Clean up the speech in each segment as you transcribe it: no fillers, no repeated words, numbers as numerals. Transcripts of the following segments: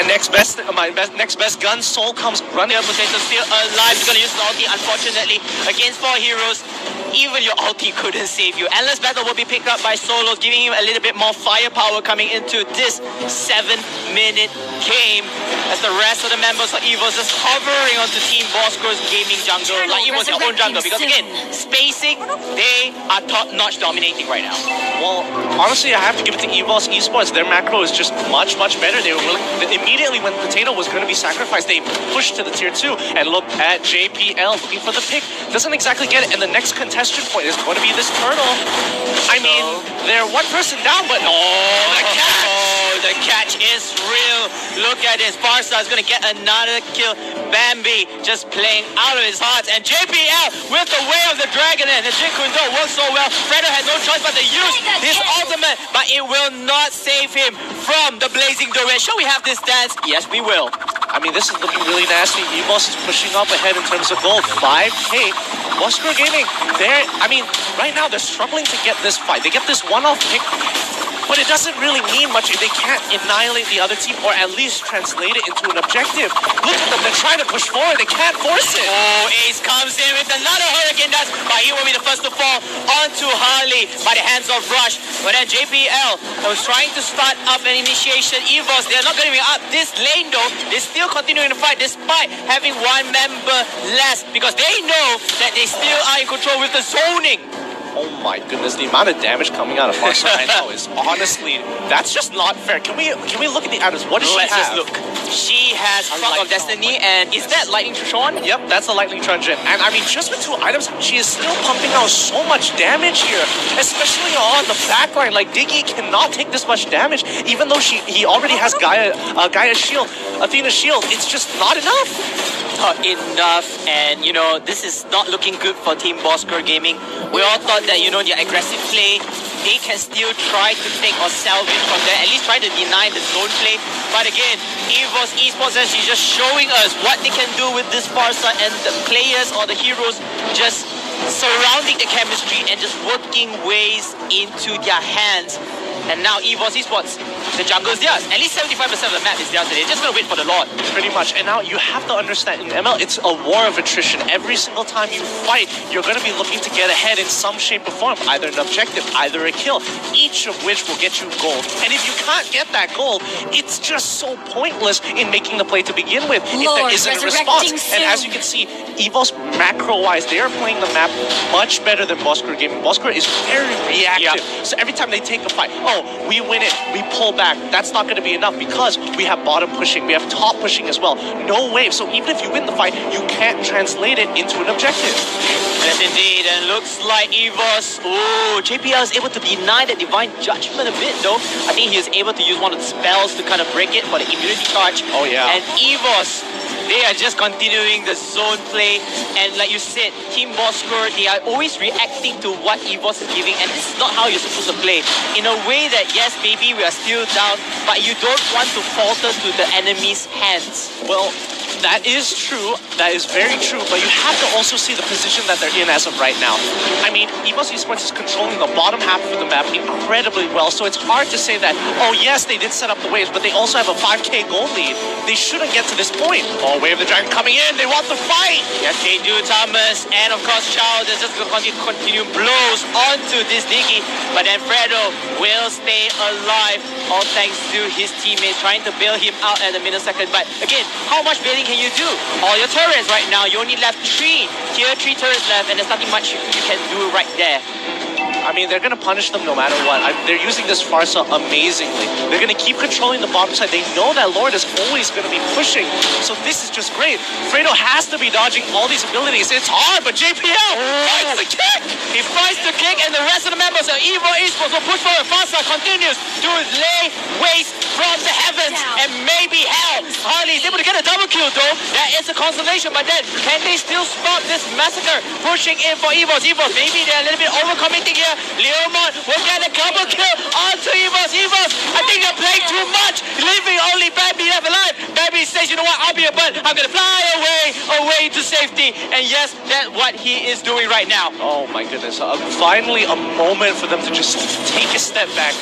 next best gun. Soul comes running. Potato still alive. He's gonna use his ulti. Unfortunately, against 4 heroes, even your ulti couldn't save you. Endless Battle will be picked up by Solos, giving him a little bit more firepower coming into this 7-minute game. As the rest of the members of EVOS just hovering onto Team Bosskur's gaming jungle, like it was their own jungle. Because again, spacing, they are top-notch dominating right now. Well, honestly, I have to give it to EVOS Esports. Their macro is just much better. They were willing, immediately when Potato was going to be sacrificed, they pushed to the tier 2 and look at JPL looking for the pick. Doesn't exactly get it, and the next contestant point is going to be this turtle. I mean, they're one person down, but the catch is real. Look at this. Farsa is going to get another kill. Bambi just playing out of his heart. And JPL with the way of the dragon, and the Jin Kundo works so well. Fredo had no choice but to use his ultimate, but it will not save him from the blazing doorway. Shall we have this dance? Yes, we will. I mean, this is looking really nasty. EVOS is pushing up ahead in terms of gold. 5K. Bosskurr Gaming, right now they're struggling to get this fight. They get this one-off pick, but it doesn't really mean much if they can't annihilate the other team or at least translate it into an objective. Look at them, they're trying to push forward, they can't force it. Oh, Ace comes in with another Hurricane Dance, but he will be the first to fall onto Harley by the hands of Rush. But then JPL was trying to start up an initiation. EVOS, they're not going to be up this lane though. They're still continuing to fight despite having one member less, because they know that they still are in control with the zoning. Oh my goodness, the amount of damage coming out of Farsa right now is honestly, that's just not fair. Can we look at the items? What does she have? Let's just look. She has Frog of Destiny, and is that Lightning Trishawn? Yep, that's the Lightning Truncheon. And I mean, just with 2 items, she is still pumping out so much damage here, especially on the backline. Like, Diggy cannot take this much damage, even though he already has Gaia's shield, Athena's shield. It's just not enough. Not enough, and you know, this is not looking good for Team Bosskurr Gaming. We all thought that, you know, their aggressive play, they can still try to take or salvage from there, at least try to deny the zone play. But again, EVOS Esports is just showing us what they can do with this Farsa, and the players or the heroes just surrounding the chemistry and just working ways into their hands. And now EVOS Esports, the jungle is theirs. At least 75% of the map is theirs today. Just gonna wait for the Lord. Pretty much. And now you have to understand, in ML, it's a war of attrition. Every single time you fight, you're gonna be looking to get ahead in some shape or form. Either an objective, either a kill, each of which will get you gold. And if you can't get that gold, it's just so pointless in making the play to begin with if there isn't a response. And as you can see, EVOS macro-wise, they are playing the map much better than Bosskurr Gaming. Bosskurr is very reactive. So every time they take a fight, we win it, we pull back. That's not going to be enough because we have bottom pushing, we have top pushing as well. No wave. So even if you win the fight, you can't translate it into an objective. Yes, indeed. And looks like EVOS. Oh, JPL is able to deny the Divine Judgment a bit, though. I think he is able to use one of the spells to kind of break it for the immunity charge. Oh, yeah. And EVOS, they are just continuing the zone play. And like you said, Team Bosskurr, they are always reacting to what EVOS is giving. And this is not how you're supposed to play. In a way that, yes, maybe we are still down, but you don't want to falter to the enemy's hands. Well, that is true. That is very true. But you have to also see the position that they're in as of right now. I mean, EVOS Esports is controlling the bottom half of the map incredibly well. So it's hard to say that, oh yes, they did set up the waves, but they also have a 5K gold lead. They shouldn't get to this point. Oh, Wave of the Dragon coming in. They want the fight. Yes, they do, Thomas. And of course, Charles is just going to continue blows onto this Diggy. But then Fredo will stay alive, all thanks to his teammates trying to bail him out at the millisecond. But again, how much bailing can you do? All your turrets right now, you only left 3 tier 3 turrets left, and there's nothing much you can do right there. I mean, they're going to punish them no matter what. They're using this Farsa amazingly. They're going to keep controlling the bottom side. They know that Lord is always going to be pushing. So this is just great. Fredo has to be dodging all these abilities. It's hard, but JPL finds the kick. He finds the kick, and the rest of the members of EVOS Esports will push forward. Farsa continues to lay waste from the heavens and maybe hell. Harley is able to get a double kill, though. That is a consolation, but then can they still stop this massacre pushing in for EVOS? Maybe they're a little bit overcommitting here. Leomon will get a double kill onto EVOS. I think they're playing too much, leaving only Bambi left alive. Bambi says, you know what, I'll be a bird. I'm going to fly away to safety. And yes, that's what he is doing right now. Oh my goodness. Finally a moment for them to just take a step back.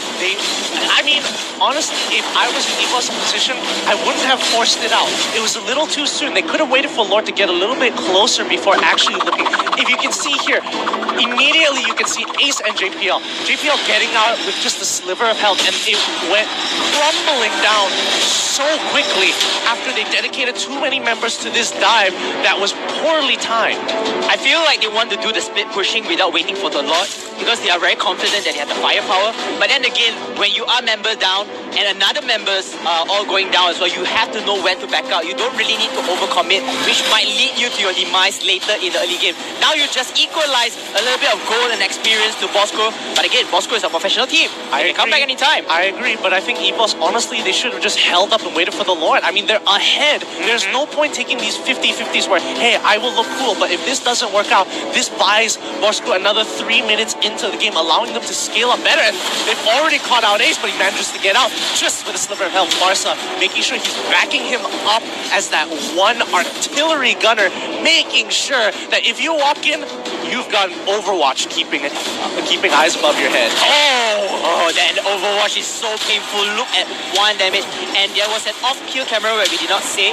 I mean, honestly, if if I was in EVOS' position, I wouldn't have forced it out. It was a little too soon. They could have waited for Lord to get a little bit closer before actually looking. If you can see here, immediately you can see Ace and JPL. JPL getting out with just a sliver of health, and it went crumbling down so quickly after they dedicated too many members to this dive that was poorly timed. I feel like they want to do the split pushing without waiting for the Lord because they are very confident that they have the firepower. But then again, when you are member down and another members are all going down as well, you have to know when to back out. You don't really need to overcommit, which might lead you to your demise later in the early game. Now you just equalize a little bit of gold and experience to Bosskurr. But again, Bosskurr is a professional team. They can come back anytime. I agree, but I think EVOS, honestly, they should have just held up and waited for the Lord. I mean, they're ahead. There's no point taking these 50-50s where, hey, I will look cool, but if this doesn't work out, this buys Bosskurr another 3 minutes into the game, allowing them to scale up better. And they've already caught out Ace, but he manages to get out just with a sliver of health. Farsa making sure he's backing him up as that one artillery gunner, making sure that if you walk in, you've got Overwatch keeping eyes above your head. Oh, that Overwatch is so painful. Look at 1 damage. And there was an off-kill camera where we did not say.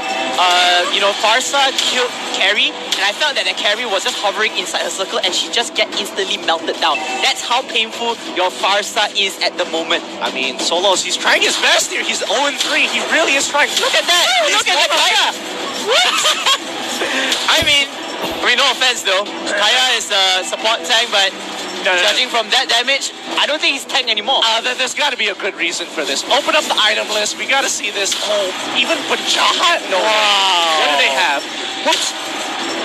Farsa killed Carrie, and I felt that the Carrie was just hovering inside her circle and she just get instantly melted down. That's how painful your Farsa is at the moment. I mean, Solos, he's trying his best here. He's 0-3. He really is trying. Look at that. Look at that, Kaya. I mean, no offense though. Kaya is a support tank, but judging from that damage, I don't think he's tank anymore. There's got to be a good reason for this. Open up the item list. We got to see this. Oh, even Punjahat? No. Wow. What do they have? What's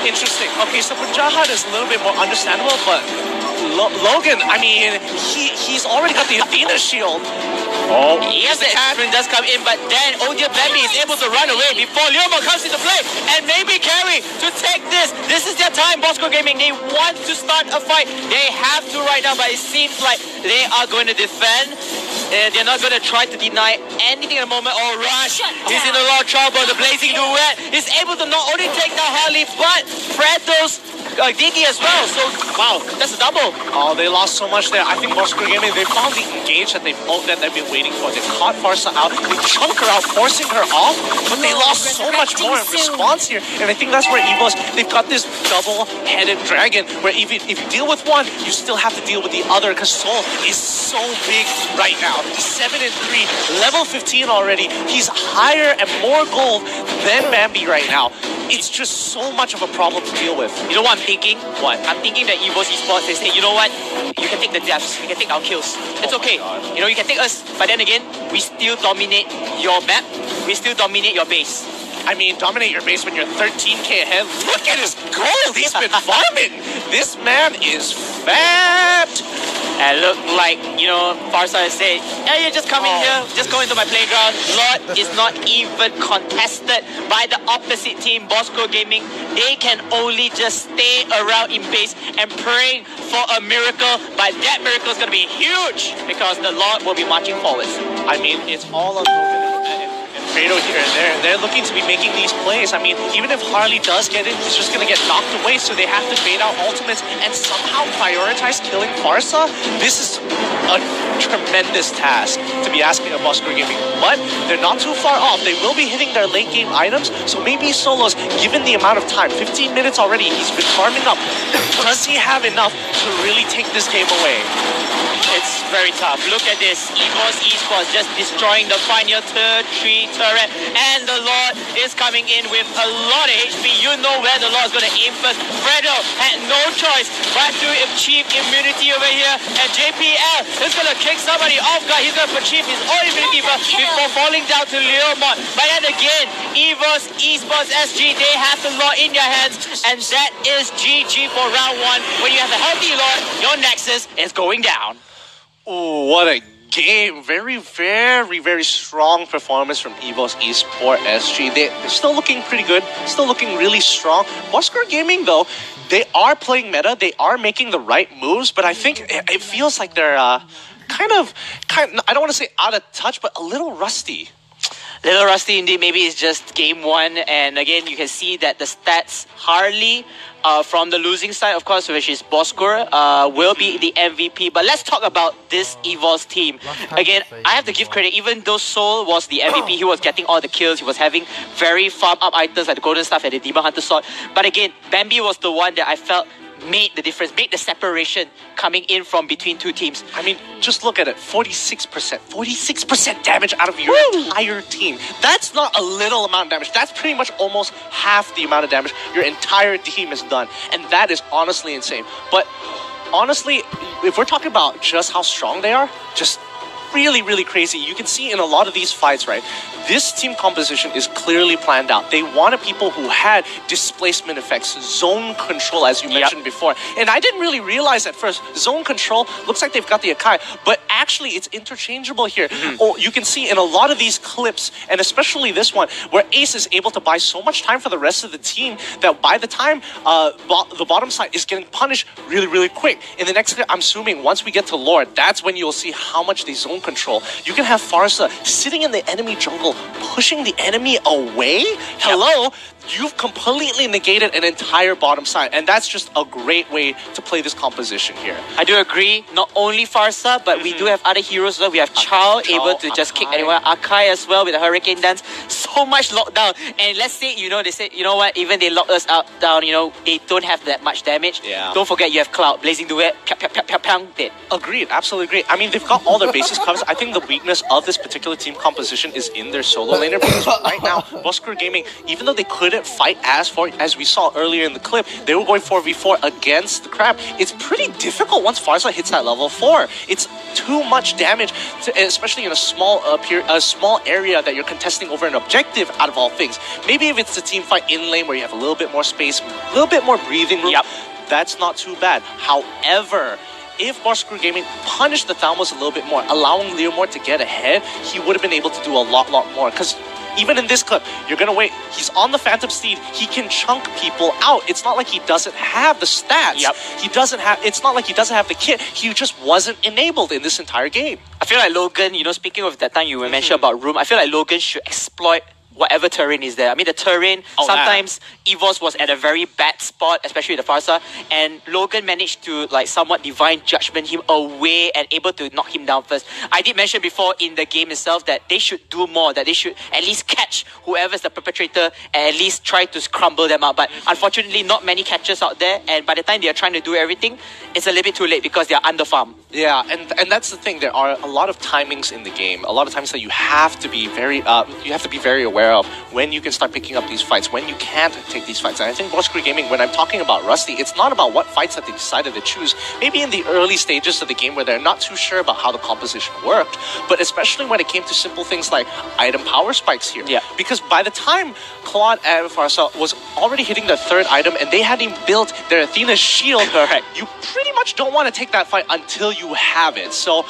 interesting? Okay, so Punjahat is a little bit more understandable, but Logan, I mean, he's already got the Athena shield. Oh, yes, the Catherine does come in, but then Odia Bambi is able to run away before Leoma comes into play, and maybe Carry to take this. This is their time, Bosskurr Gaming. They want to start a fight. They have to right now, but it seems like they are going to defend. They're not going to try to deny anything at the moment. Oh, Rush, he's in a lot of trouble. The Blazing Duet is able to not only take down Harley, but Fredo's Diggy as well. So, wow, that's a double. Oh, they lost so much there. I think Bosskurr Gaming, they found the engage that they've been waiting for. They caught Farsa out. They chunked her out, forcing her off, but they lost so much more in response here. And I think that's where EVOS, they've got this double-headed dragon, where even if you deal with one, you still have to deal with the other, because Soul is so big right now. 7-3, level 15 already. He's higher and more gold than Bambi right now. It's just so much of a problem to deal with. You know what I'm thinking? What? I'm thinking that EVOS Esports, they say, you know what? You can take the deaths, you can take our kills. It's okay. You can take us, but then again, we still dominate your map. We still dominate your base. I mean, dominate your base when you're 13k ahead. Look at his gold. He's been farming. This man is fat. And look like, Farsa has said, yeah, you just come in here, just go into my playground. Lord is not even contested by the opposite team, Bosskurr Gaming. They can only just stay around in base and praying for a miracle, but that miracle is going to be huge because the Lord will be marching forwards. I mean, it's all on Logan and Fredo here. They're looking to be making these plays. I mean, even if Harley does get in, he's just going to get knocked away, so they have to bait out ultimates and somehow prioritize killing Farsa. This is a tremendous task to be asking of Bosskurr Gaming, but they're not too far off. They will be hitting their late game items, so maybe Solos, given the amount of time, 15 minutes already, he's been farming up. Does he have enough to really take this game away? It's very tough. Look at this. EVOS Esports just destroying the final tier 3 turret. And the Lord is coming in with a lot of HP. You know where the Lord is going to aim first. Fredo had no choice but to achieve immunity over here. And JPL is going to kick somebody off guard. He's going to achieve his own immunity before falling down to Leomont. But then again, EVOS Esports SG, they have the Lord in their hands. And that is GG for round 1. When you have a healthy Lord, your Nexus is going down. Oh, what a game. Very, very, very strong performance from EVOS Esports SG. They're still looking pretty good, still looking really strong. Bosskurr Gaming, though, they are playing meta, they are making the right moves, but I think it feels like they're kind of, I don't want to say out of touch, but a little rusty. Little rusty indeed. Maybe it's just game one, and again you can see that the stats Harley from the losing side, of course, which is Bosskurr, will be the MVP. But let's talk about this EVOS team. Again, I have to give credit. Even though Soul was the MVP, he was getting all the kills. He was having very farm up items like the Golden Staff and the Demon Hunter Sword. But again, Bambi was the one that I felt made the difference, made the separation coming in from between two teams. I mean, just look at it, 46%. 46% damage out of your entire team. That's not a little amount of damage. That's pretty much almost half the amount of damage your entire team has done. And that is honestly insane. But honestly, if we're talking about just how strong they are, just really, really crazy. You can see in a lot of these fights, right? This team composition is clearly planned out. They wanted people who had displacement effects, zone control, as you mentioned before. And I didn't really realize at first, zone control looks like they've got the Akai, but actually it's interchangeable here. Oh, you can see in a lot of these clips, and especially this one, where Ace is able to buy so much time for the rest of the team that by the time the bottom side is getting punished really, really quick. In the next clip, I'm assuming once we get to Lord, that's when you'll see how much they zone control. You can have Farsa sitting in the enemy jungle, pushing the enemy away. Hello, you've completely negated an entire bottom side, and that's just a great way to play this composition here. I do agree. Not only Farsa, but we do have other heroes as well. We have Chao able to just kick anyone. Akai as well with the Hurricane Dance. So much lockdown. And let's say, they say, you know what, even they lock us out down, they don't have that much damage. Yeah. Don't forget you have Cloud, Blazing Duet, dead. Agreed, absolutely agree. I mean, they've got all their bases covered. I think the weakness of this particular team composition is in their solo laner, because right now, Bosskurr Gaming, even though they couldn't fight as we saw earlier in the clip, they were going 4v4 against the Crab. It's pretty difficult once Farsa hits that level 4. It's too much damage, especially in a small area that you're contesting over an objective, out of all things. Maybe if it's a team fight in lane where you have a little bit more space, a little bit more breathing room, that's not too bad. However, if Bosskurr Gaming punished the Thalmos a little bit more, allowing Leomord to get ahead, he would have been able to do a lot more. Because even in this clip, you're going to wait. He's on the Phantom Steed. He can chunk people out. It's not like he doesn't have the stats. It's not like he doesn't have the kit. He just wasn't enabled in this entire game. I feel like Logan, speaking of that time you mentioned about room, I feel like Logan should exploit whatever terrain is there. I mean, the terrain, sometimes EVOS was at a very bad spot, especially the Farsa, and Logan managed to somewhat divine judgment him away and able to knock him down first. I did mention before in the game itself that they should do more, that they should at least catch whoever's the perpetrator and at least try to crumble them out. But unfortunately, not many catchers out there, and by the time they are trying to do everything, it's a little bit too late because they are under farm. Yeah, and that's the thing. There are a lot of timings in the game. A lot of times that you have to be very aware of when you can start picking up these fights, when you can't take these fights. And I think Bosskurr Gaming, when I'm talking about Rusty, it's not about what fights that they decided to choose. Maybe in the early stages of the game where they're not too sure about how the composition worked, but especially when it came to simple things like item power spikes here. Yeah. Because by the time Claude and Farsa was already hitting their third item and they hadn't built their Athena's shield, you pretty much don't want to take that fight until you have it. So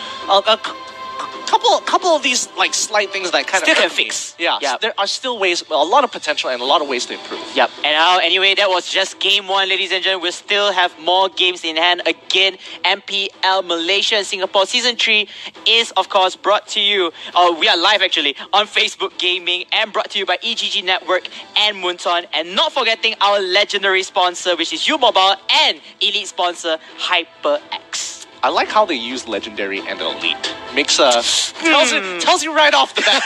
couple of these slight things that kind still of can fix. Yeah, there are still ways, a lot of potential and a lot of ways to improve. Yep. And now, anyway, that was just game one, ladies and gentlemen. We'll still have more games in hand. Again, MPL Malaysia and Singapore Season 3 is, of course, brought to you, we are live actually, on Facebook Gaming and brought to you by EGG Network and Moonton. And not forgetting our legendary sponsor, which is U-Mobile, and elite sponsor, HyperX. I like how they use legendary and elite. Makes tells you right off the bat.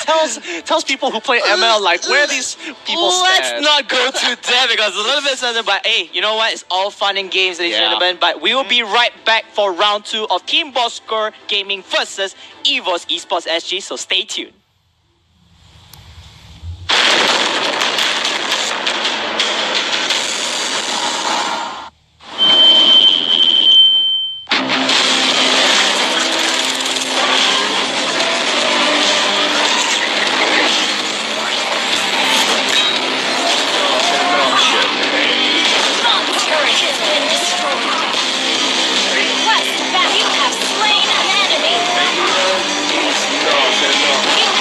tells people who play ML where these people stand. Let's not go to there because a little bit sensitive. But hey, you know what? It's all fun and games, ladies and gentlemen. But we will be right back for round 2 of Team Bosskurr Gaming versus EVOS Esports SG. So stay tuned. Request that you have slain an enemy. You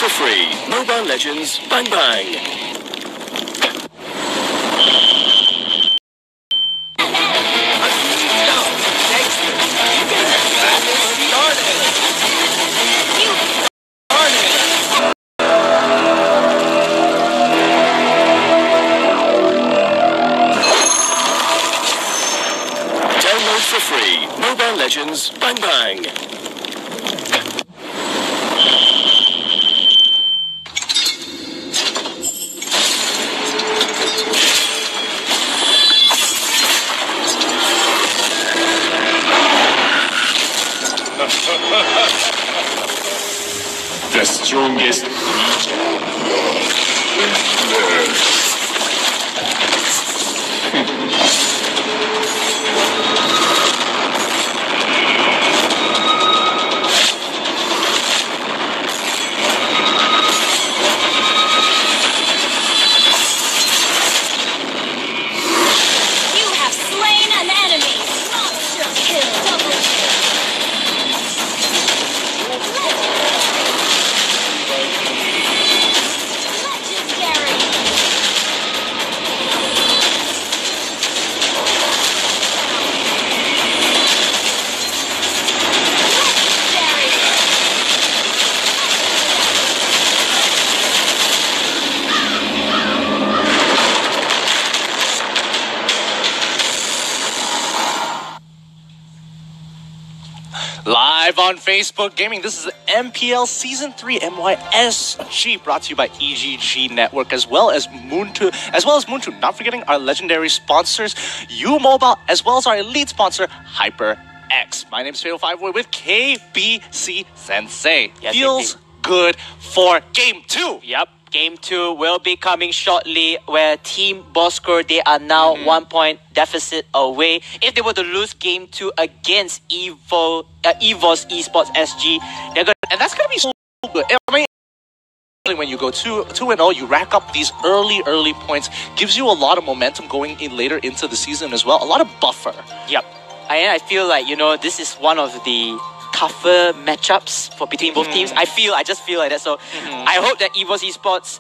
for free. Mobile Legends Bang Bang. Download for free. Mobile Legends Bang Bang. The strongest Live on Facebook Gaming, this is MPL Season 3 MYSG, brought to you by EGG Network, as well as Moontu. Not forgetting our legendary sponsors, U-Mobile, as well as our elite sponsor, HyperX. My name is Fatal5 with KBC Sensei. Yes, Feels indeed. good for Game 2. Yep. Game 2 will be coming shortly, where Team Bosskurr, they are now 1 point deficit away. If they were to lose Game 2 against EVOS Esports SG, they're going And that's going to be so good. I mean, when you go 2-0, you rack up these early points, gives you a lot of momentum going in later into the season as well. A lot of buffer. Yep. And I feel like, this is one of the tougher matchups for between both teams. I just feel like that. So I hope that EVOS Esports,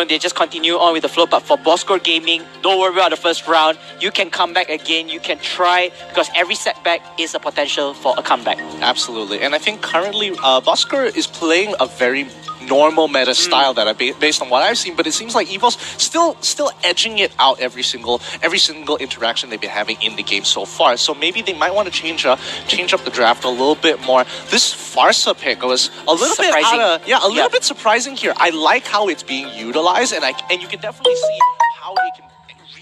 they just continue on with the flow. But for Bosskurr Gaming, don't worry about the first round. You can come back again. You can try, because every setback is a potential for a comeback. Absolutely. And I think currently Bosskurr is playing a very normal meta style that based on what I've seen, but it seems like EVOS still edging it out every single interaction they've been having in the game so far. So maybe they might want to change up the draft a little bit more. This Farsa pick was a little surprising. bit surprising here. I like how it's being utilized, and you can definitely see how it can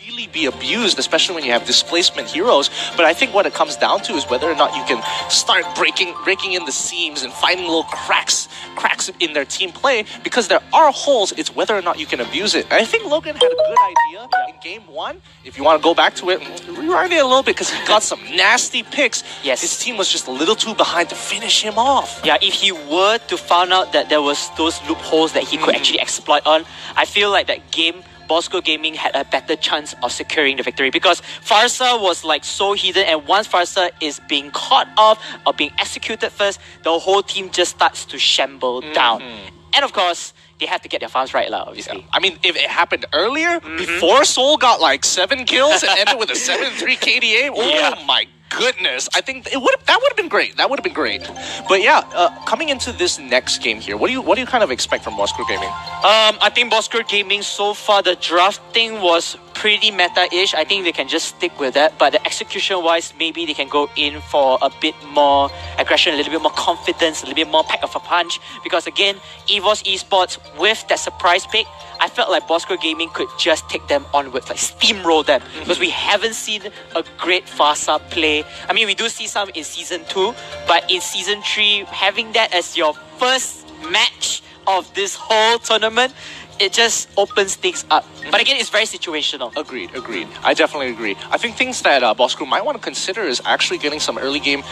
really be abused, especially when you have displacement heroes. But I think what it comes down to is whether or not you can start breaking in the seams and finding little cracks in their team play, because there are holes. It's whether or not you can abuse it. And I think Logan had a good idea in Game 1. If you want to go back to it, rewind it a little bit, because he got some nasty picks. Yes. His team was just a little too behind to finish him off. Yeah, if he were to find out that there was those loopholes that he could actually exploit on, I feel like that game, Bosskurr Gaming had a better chance of securing the victory, because Farsa was like so hidden, and once Farsa is being caught off or being executed first, the whole team just starts to shamble down. And of course, they have to get their farms right, obviously. Yeah. I mean, if it happened earlier, before Soul got like 7 kills and ended with a 7-3 KDA, oh my goodness, I think that would have been great. That would have been great. But yeah, coming into this next game here, what do you kind of expect from Bosskurr Gaming? I think Bosskurr Gaming, so far the drafting was pretty meta-ish. I think they can just stick with that. But the execution-wise, maybe they can go in for a bit more aggression, a little bit more confidence, a little bit more pack of a punch. Because again, EVOS Esports, with that surprise pick, I felt like Bosskurr Gaming could just take them onwards, like steamroll them. Because we haven't seen a great Farsa play. I mean, we do see some in Season 2, but in Season 3, having that as your first match of this whole tournament, it just opens things up. But again, it's very situational. Agreed. I definitely agree. I think things that Bosskurr might want to consider is actually getting some early game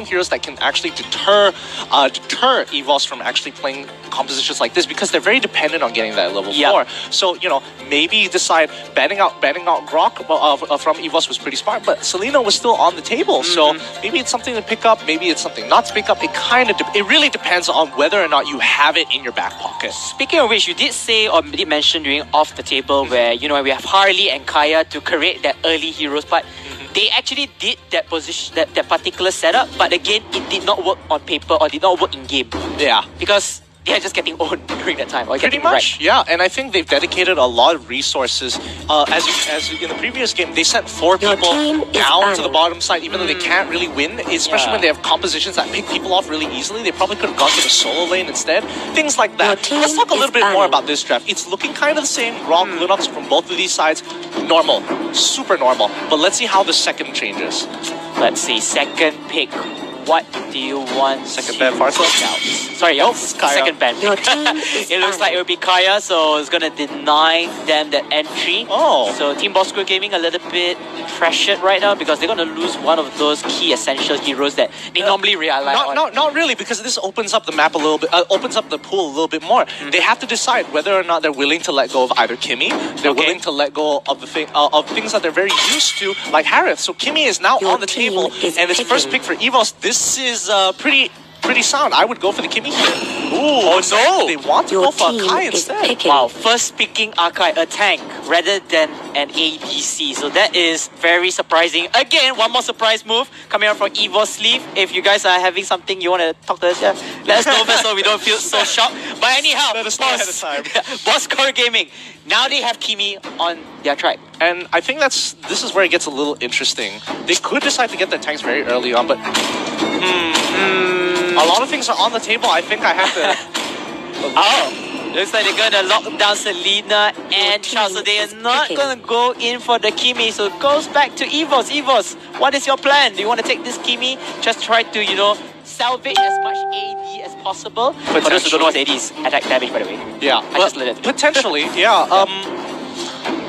heroes that can actually deter EVOS from actually playing compositions like this, because they're very dependent on getting that level 4. So, you know, maybe decide banning out Grok from EVOS was pretty smart, but Selena was still on the table. So maybe it's something to pick up, maybe it's something not to pick up. It really depends on whether or not you have it in your back pocket. Speaking of which, you did say or did mention during off the table where, you know, we have Harley and Kaya to create that early heroes part. They actually did that position, that particular setup, but again, it did not work on paper or did not work in game. Yeah. Because they are just getting owned during that time. Or pretty much, yeah. And I think they've dedicated a lot of resources. As in the previous game, they sent 4 people down to the bottom side, even though they can't really win, especially when they have compositions that pick people off really easily. They probably could have gone to the solo lane instead. Things like that. Let's talk a little bit more about this draft. It's looking kind of the same. Grok, Lunox from both of these sides, normal. Super normal. But let's see how the second changes. Let's see, second pick. What do you want? Second ban Farsa? Sorry, second ban. It looks like it will be Kaya, so it's gonna deny them that entry. So Team Bosskurr Gaming a little bit pressured right now because they're gonna lose one of those key essential heroes that they normally rely on. Not really, because this opens up the map a little bit, opens up the pool a little bit more. They have to decide whether or not they're willing to let go of either Kimmy, they're willing to let go of the things that they're very used to, like Harith. So Kimmy is now on the table, and it's first pick for EVOS. This is pretty sound. I would go for the Kimmy here. Ooh, no! They want to go for Akai instead. Wow, first picking Akai, a tank, rather than an ADC. So that is very surprising. Again, one more surprise move coming out from EVOS sleeve. If you guys are having something you want to talk to us, let us know first so we don't feel so shocked. But anyhow, let us know ahead of time. Bosskurr Gaming, now they have Kimmy on their track. And I think this is where it gets a little interesting. They could decide to get their tanks very early on, but a lot of things are on the table. I think I have to... Looks like they're gonna lock down Selena and Charles, so they are not gonna go in for the Kimmy. So it goes back to EVOS. EVOS, what is your plan? Do you want to take this Kimmy? Just try to, you know, salvage as much AD as possible. For those who don't know what AD is, attack damage, by the way. Yeah, I just let it. Potentially, yeah.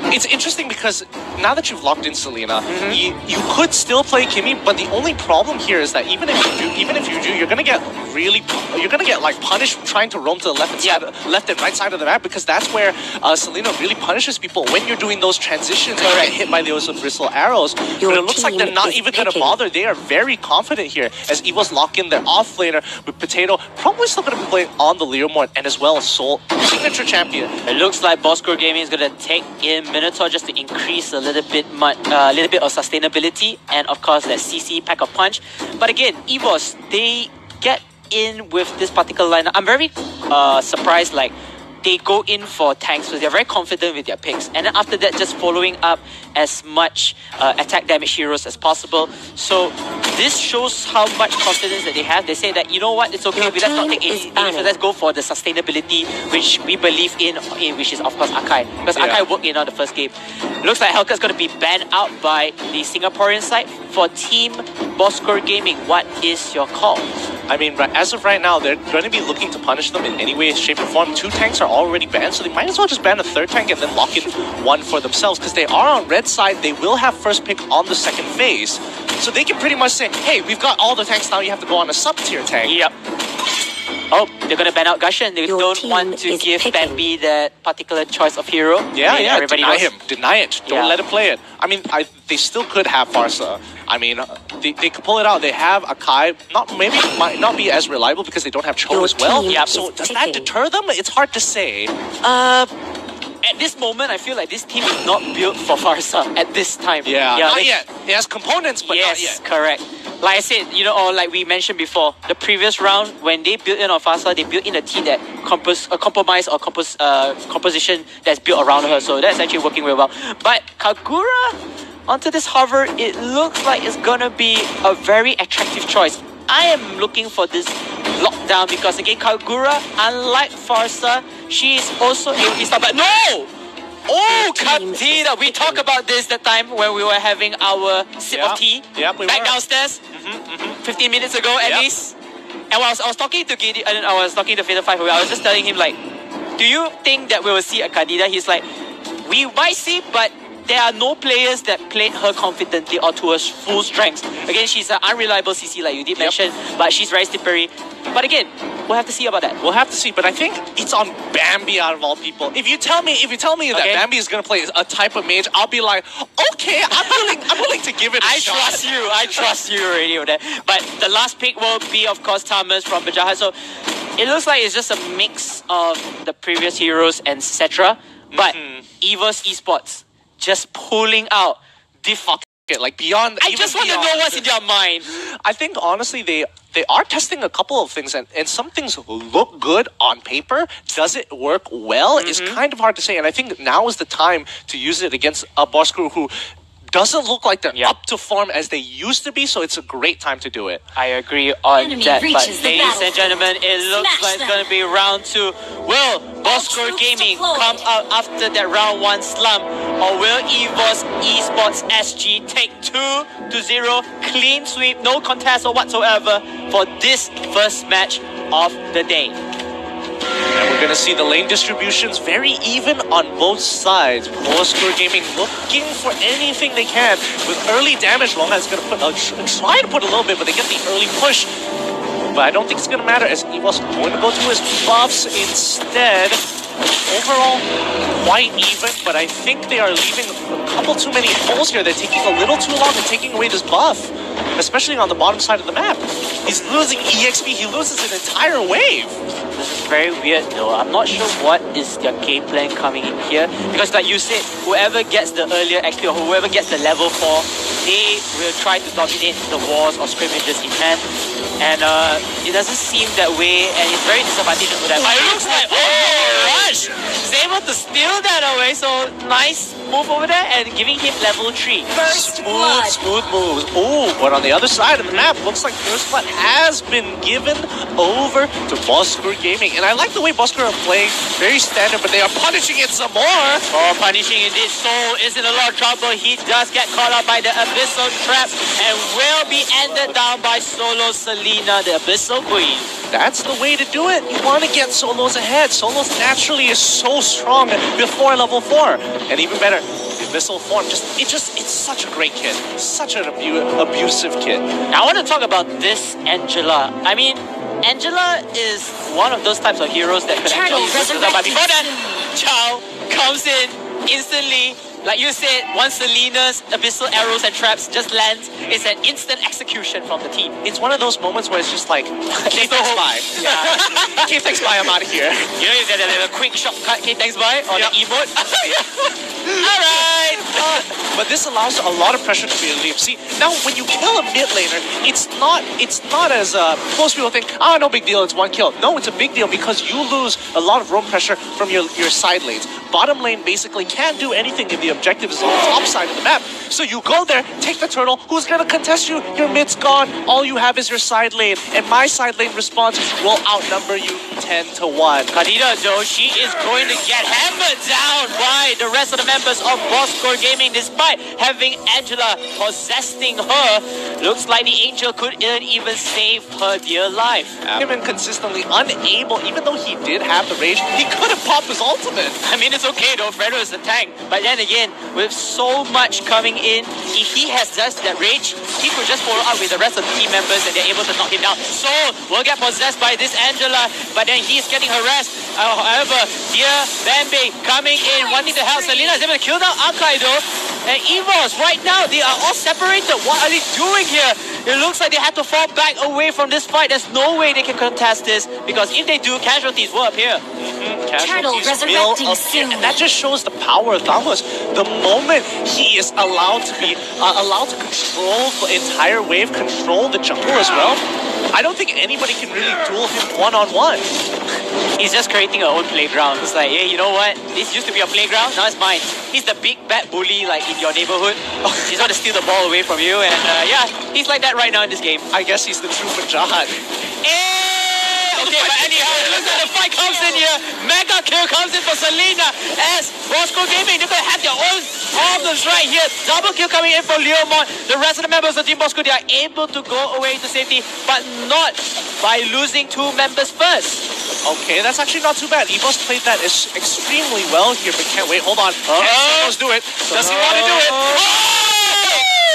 It's interesting because now that you've locked in Selena, you could still play Kimmy, but the only problem here is that even if you do, you're gonna get like punished trying to roam to the left and right side of the map, because that's where Selena really punishes people when you're doing those transitions and you get hit by those bristle arrows. But it looks like they're not even gonna bother. They are very confident here as EVOS lock in their off laner with Potato, probably still gonna be playing on the Leomord and as well as Soul, signature champion. It looks like Bosskurr Gaming is gonna take in Minotaur just to increase a little bit of sustainability, and of course that CC pack of punch. But again, EVOS, they get in with this particular lineup. I'm very surprised, like they go in for tanks, so they're very confident with their picks, and then after that just following up as much attack damage heroes as possible. So this shows how much confidence that they have. They say that, you know what, it's okay, let's not take AD, so let's go for the sustainability which we believe in which is of course Akai, because Akai worked in on the first game. Looks like Helka's going to be banned out by the Singaporean side. For Team Bosskurr Gaming, what is your call? I mean, as of right now, they're going to be looking to punish them in any way, shape, or form. 2 tanks are already banned, so they might as well just ban a 3rd tank and then lock in 1 for themselves, because they are on red side. They will have first pick on the second phase, so they can pretty much say, hey, we've got all the tanks now, you have to go on a sub-tier tank. Yep. Oh, they're going to ban out Gushen. They don't want to give Bambi that particular choice of hero. Yeah, everybody deny knows. him. Deny it. Don't let him play it. I mean, they still could have Farsa. I mean, they could pull it out. They have Akai. Might not be as reliable because they don't have Cho as well. So does that deter them? It's hard to say. At this moment, I feel like this team is not built for Farsa at this time. Not yet. It has components, but not yet. Correct. Like I said, you know, or like we mentioned before, the previous round, when they built in on Farsa, they built in a team that composition that's built around her. So that's actually working very well. But Kagura onto this hover, it looks like it's gonna be a very attractive choice. I am looking for this lockdown because again, Kagura, unlike Farsa, she is also a restart. But no! Oh, Katina! We talked about this that time when we were having our sip of tea back downstairs 15 minutes ago at least. And I was talking to Gideon, and I was talking to Fatal 5, I was just telling him like, do you think that we will see a Kadida? He's like, we might see, but there are no players that played her confidently or to her full strength. Again, she's an unreliable CC like you did mention, but she's very slippery. But again, we'll have to see about that. We'll have to see, but I think it's on Bambi out of all people. If you tell me that Bambi is gonna play a type of mage, I'll be like, okay, I'm willing to give it a shot. I trust you already with that. But the last pick will be, of course, Thomas from Bajaha. So it looks like it's just a mix of the previous heroes and etc. But EVOS Esports just pulling out the like beyond. I just want to know what's in your mind. I think honestly they are testing a couple of things, and some things look good on paper. Does it work well? Is kind of hard to say, and I think now is the time to use it against a Bosskurr who doesn't look like they're up to form as they used to be, so it's a great time to do it. I agree on that, but ladies and gentlemen, it looks like it's going to be round 2. Will Bosskurr Gaming come out after that round 1 slump, or will EVOS Esports SG take 2-0, clean sweep, no contest or whatsoever for this first match of the day? And we're going to see the lane distributions very even on both sides. Bosskurr Gaming looking for anything they can with early damage. Longa is going to try to put a little bit, but they get the early push. But I don't think it's going to matter as EVOS going to go to his buffs instead. Overall, quite even, but I think they are leaving a couple too many holes here. They're taking a little too long and taking away this buff, especially on the bottom side of the map. He's losing EXP, he loses an entire wave. This is very weird though. I'm not sure what is their game plan coming in here, because like you said, whoever gets the earlier XP or whoever gets the level 4, they will try to dominate the wars or scrimmages in hand. And it doesn't seem that way, and it's very disadvantageous for them. But it looks like, Rush! He's able to steal that away, so nice move over there and giving him level 3. Smooth moves. Oh, but on the other side of the map, looks like First Blood has been given over to Bosskurr Gaming. And I like the way Bosskurr are playing. Very standard, but they are punishing it some more. Oh, punishing indeed. Soul is in a lot of trouble. He does get caught out by the Abyssal Trap and will be ended down by Solo Selena, the Abyssal Queen. That's the way to do it. You want to get Solos ahead. Solos naturally is so strong before level 4. And even better, Abyssal form. It's such a great kit. Such an abusive kit. Now, I want to talk about this Angela. I mean, Angela is one of those types of heroes that could actually use it. But before that, Chao comes in instantly. Like you said, once Selena's Abyssal arrows and traps just lands, it's an instant execution from the team. It's one of those moments where it's just like, okay, thanks, bye. Yeah. Okay, thanks, bye, I'm out of here. You know, a quick shortcut, okay, thanks, bye, or the emote. Alright! But this allows a lot of pressure to be relieved. See, now when you kill a mid laner, it's not as most people think, no big deal, it's 1 kill. No, it's a big deal because you lose a lot of roam pressure from your side lanes. Bottom lane basically can't do anything if the objective is on the top side of the map. So you go there, take the turtle, who's gonna contest you? Your mid's gone, all you have is your side lane, and my side lane response will outnumber you 10-1. Kadida though, she is going to get hammered down by the rest of the members of Bosskurr Gaming despite having Angela possessing her. Looks like the angel couldn't even save her dear life. Him consistently unable, even though he did have the rage, he couldn't pop his ultimate. I mean, it's okay though, Fredo is the tank. But then again, with so much coming in, if he has just that rage, he could just follow up with the rest of the team members and they're able to knock him down. So, will get possessed by this Angela, but then he's getting harassed. However, dear Bambi coming in, wanting to help. Selena is able to kill down Akai though. And EVOS, right now, they are all separated. What are they doing here? It looks like they have to fall back away from this fight. There's no way they can contest this, because if they do, casualties will appear. Casualties will appear, and that just shows the power of Thamos. The moment he is allowed to control the entire wave, control the jungle as well, I don't think anybody can really duel him one-on-one. He's just creating a own playground. It's like, hey, you know what? This used to be a playground, now it's mine. He's the big bad bully like in your neighborhood. He's going to steal the ball away from you, and yeah, he's like that right now in this game. I guess he's the true Fajad. Okay, but anyhow, it looks like the fight comes in here. Mega kill comes in for Selena as Bosskurr Gaming. They're going to have their own problems right here. Double kill coming in for Leomon. The rest of the members of Team Bosskurr, they are able to go away to safety, but not by losing 2 members first. Okay, that's actually not too bad. EVOS played that extremely well here, but can't wait. Hold on. Can Solos do it? Does he want to do it?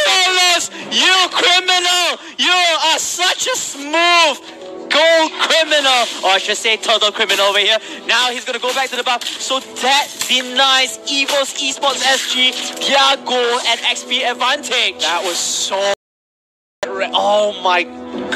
Solos, you criminal! You are such a smooth gold criminal, or I should say total criminal over here. Now he's going to go back to the buff. So that denies EVOS Esports SG their goal and XP advantage. That was so... Oh my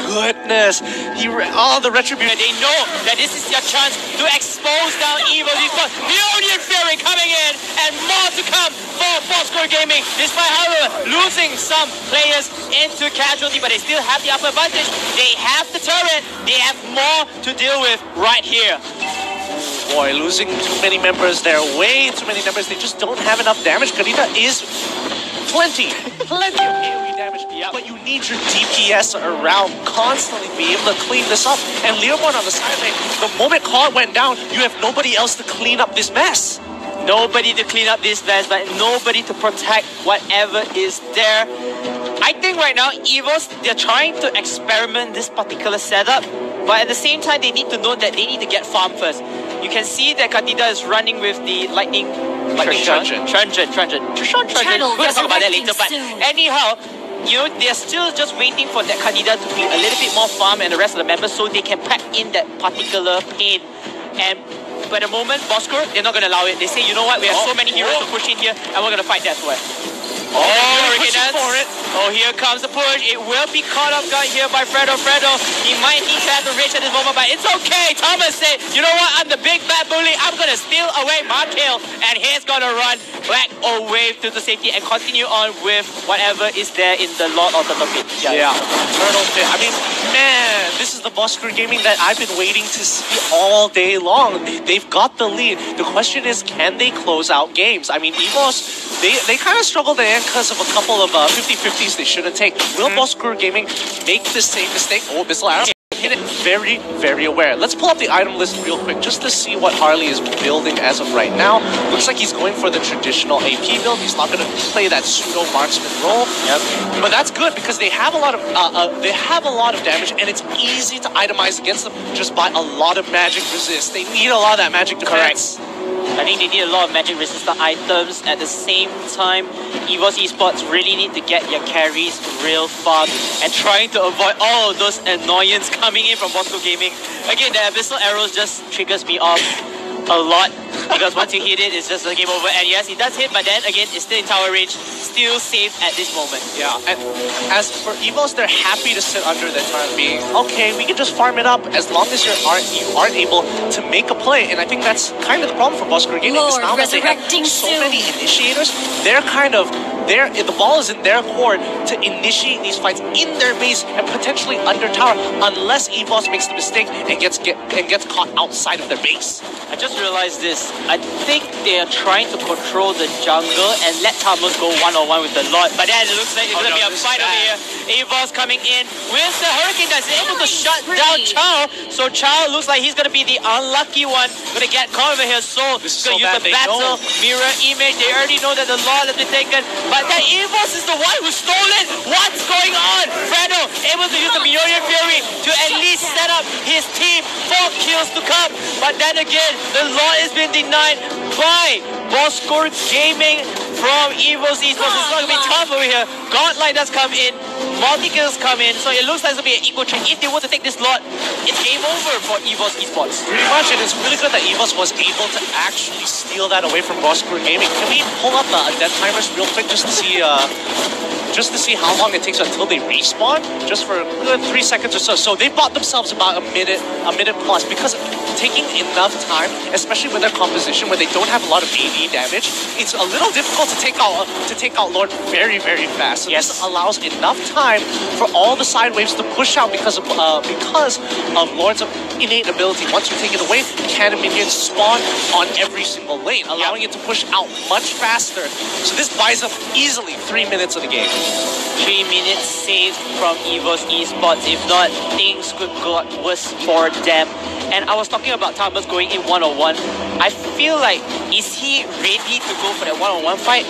goodness. The Retribution. They know that this is their chance to expose down EVOS Esports. The Onion Fury coming in, and more to come for Bosskurr Gaming. Despite, however, losing some players into casualty, but they still have the upper advantage. They have the turret. They have more to deal with right here. Boy, losing too many members there. Way too many members. They just don't have enough damage. Kanita is plenty of AoE damage. Yep. But you need your DPS around constantly be able to clean this up. And Leomon on the side lane, the moment Claude went down, you have nobody else to clean up this mess. Nobody to clean up this mess, but nobody to protect whatever is there. I think right now, EVOS, they're trying to experiment this particular setup, but at the same time, they need to know that they need to get farm first. You can see that Katida is running with the Lightning Truncheon. We're going to talk about that later, but anyhow, you know, they're still just waiting for that Katida to be a little bit more farm and the rest of the members so they can pack in that particular pain. And by the moment, Bosskurr, they're not going to allow it. They say, you know what, we have so many heroes to push in here, and we're going to fight that way. Hurricane for it. Oh, here comes the push. It will be caught up guard here by Fredo. He might need to have the reach at this moment, but it's okay. Thomas said, you know what, I'm the big bad bully. I'm going to steal away my kill, and he's going to run back away to the safety and continue on with whatever is there in the Lord of the Pit. Yeah, Turtle Pit. I mean, man, this is the Bosskurr Gaming that I've been waiting to see all day long. They've got the lead. The question is, can they close out games? I mean, EVOS, they kind of struggled in because of a couple of 50-50s they shouldn't take. Will Bosskurr Gaming make the same mistake? Oh, missile arrow. Hit it very, very aware. Let's pull up the item list real quick just to see what Harley is building as of right now. Looks like he's going for the traditional AP build. He's not going to play that pseudo marksman role. Yep. But that's good because they have a lot of damage, and it's easy to itemize against them just by a lot of magic resist. They need a lot of that magic defense. Correct. I think they need a lot of magic resistant items. At the same time, EVOS Esports really need to get their carries real fast and trying to avoid all of those annoyance coming in from Bosskurr Gaming. Again, the Abyssal Arrows just triggers me off a lot because once you hit it, it's just a game over. And yes, it does hit, but then again, it's still in tower range, still safe at this moment. Yeah, and as for EVOS, they're happy to sit under the turn being, okay, we can just farm it up as long as you aren't able to make a play. And I think that's kind of the problem for Bosskurr Gaming. Because now that they have so many initiators, the ball is in their court to initiate these fights in their base and potentially under tower, unless EVOS makes the mistake and gets caught outside of their base. I just realized this. I think they are trying to control the jungle and let Thomas go one-on-one with the Lord. But then it looks like it's going to be a fight over here. EVOS coming in with the Hurricane that's able to shut down Chao. So Chao looks like he's going to be the unlucky one. Going to get caught over here. So he's going to use the battle mirror image. They already know that the Lord has been taken. But that EVOS is the one who stole it. What's going on? Fredo able to use the Onion Fury to at least set up his team for kills to come. But then again, the Lord has been denied by Bosskurr Gaming from EVOS Esports. It's not going to be tough over here. Godlight does come in. Multi-kills come in. So it looks like it's going to be an equal trade. If they want to take this Lord, it's game over for EVOS Esports. Pretty much, and it's really good that EVOS was able to actually steal that away from Bosskurr Gaming. Can we pull up the death timers real quick just to see how long it takes until they respawn? Just for a good 3 seconds or so. So they bought themselves about a minute plus, because taking enough time, especially with their composition where they don't have a lot of AD damage, it's a little difficult to take out Lord very, very fast. So this allows enough time for all the side waves to push out because of Lord's innate ability. Once you take it away, cannon minions spawn on every single lane, allowing it to push out much faster. So this buys up easily 3 minutes of the game. 3 minutes saved from EVOS Esports. If not, things could go worse for them. And I was talking about Thomas going in one-on-one. I feel like, is he ready to go for that one-on-one fight?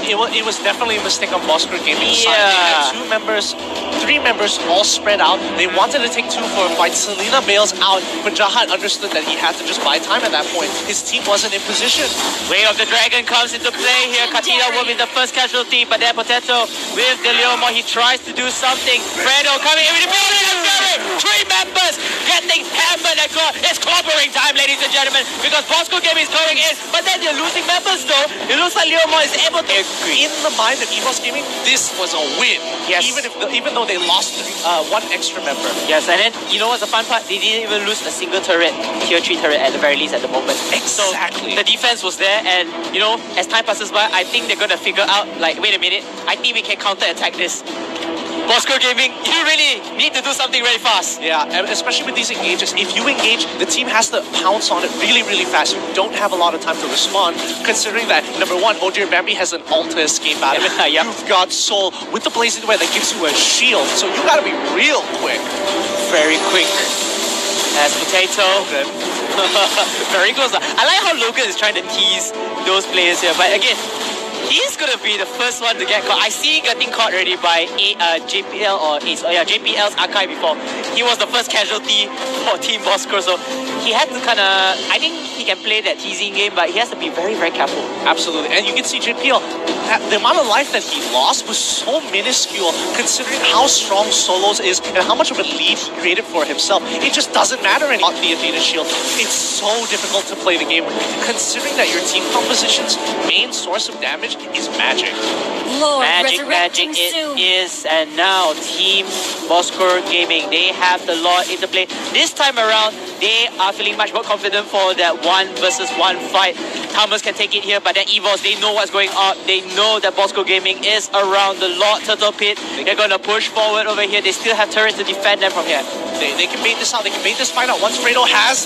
It was definitely a mistake on Bosskurr Gaming's side. Yeah. They had 3 members all spread out. They wanted to take 2 for a fight. Selena bails out, but Jahat understood that he had to just buy time at that point. His team wasn't in position. Way of the Dragon comes into play here. Katina will be the first casualty, but then Potato with the Leomore, he tries to do something. Fredo coming in with the building and Derek. 3 members getting hammered and it's clobbering time, ladies and gentlemen, because Bosskurr Gaming is going in, but then they're losing members though. It looks like Leomore is able to... In the mind of EVOS Gaming, this was a win. Yes. Even though they lost 1 extra member. Yes, and then, you know what's the fun part? They didn't even lose a single turret, tier 3 turret at the very least at the moment. Exactly. So the defense was there, and you know, as time passes by, I think they're gonna figure out, like, wait a minute, I think we can counter-attack this. Bosskurr Gaming, you really need to do something very fast. Yeah, and especially with these engages. If you engage, the team has to pounce on it really, really fast. You don't have a lot of time to respond, considering that, number 1, Odir Bambi has an ult to escape out of it. Yep. You've got Soul with the Blazing Way that gives you a shield, so you gotta be real quick. Very quick. As Potato. Very close. I like how Logan is trying to tease those players here, but again, he's gonna be the first one to get caught. I see getting caught already by JPL or Ace. Oh yeah, JPL's Archive before. He was the first casualty for Team Bosskurr, so he had to kind of... I think he can play that teasing game, but he has to be very, very careful. Absolutely, and you can see JPL, the amount of life that he lost was so minuscule considering how strong Solos is and how much of a lead he created for himself. It just doesn't matter anymore. The Athena shield, it's so difficult to play the game considering that your team composition's main source of damage is magic. Lord, Magic resurrecting it soon. is, and now Team Bosskurr Gaming, they have the Lord into play. This time around, they are feeling much more confident for that 1 versus 1 fight. Thomas can take it here, but then EVOS, they know what's going on. They know that Bosskurr Gaming is around the Lord Turtle Pit. They're going to push forward over here. They still have turrets to defend them from here. They can bait this out. They can bait this fight out. Once he has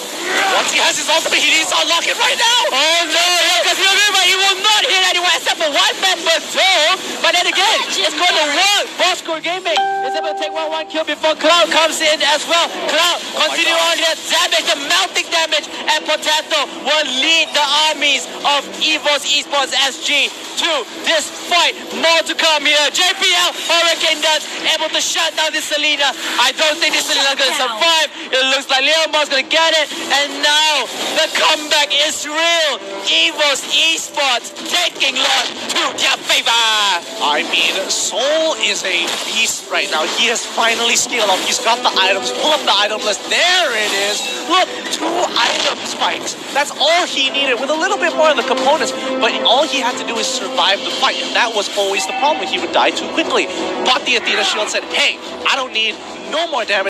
his ultimate, he needs to unlock it right now. Oh no, because remember, he will not hit anyone except for 1 member though. But then again, it's going to work. Bosskurr Gaming is able to take 1 kill before Cloud comes in as well. Cloud continue on their damage, the melting damage, and Potato will lead the armies of EVOS Esports SG to this fight. More to come here. JPL Hurricane Dance able to shut down this Selena. I don't think this Selena is going to survive. It looks like Leomore's going to get it. And now the comeback is real. EVOS Esports taking Lord to their favor. I mean, Soul is a beast right now. He has finally scaled up. He's got the items. Pull up the item list. There it is. Look, 2 item spikes. That's all he needed with a little bit more of the components. But all he had to do is survive the fight. And that was always the problem. He would die too quickly. Bought the Athena shield, said, hey, I don't need no more damage.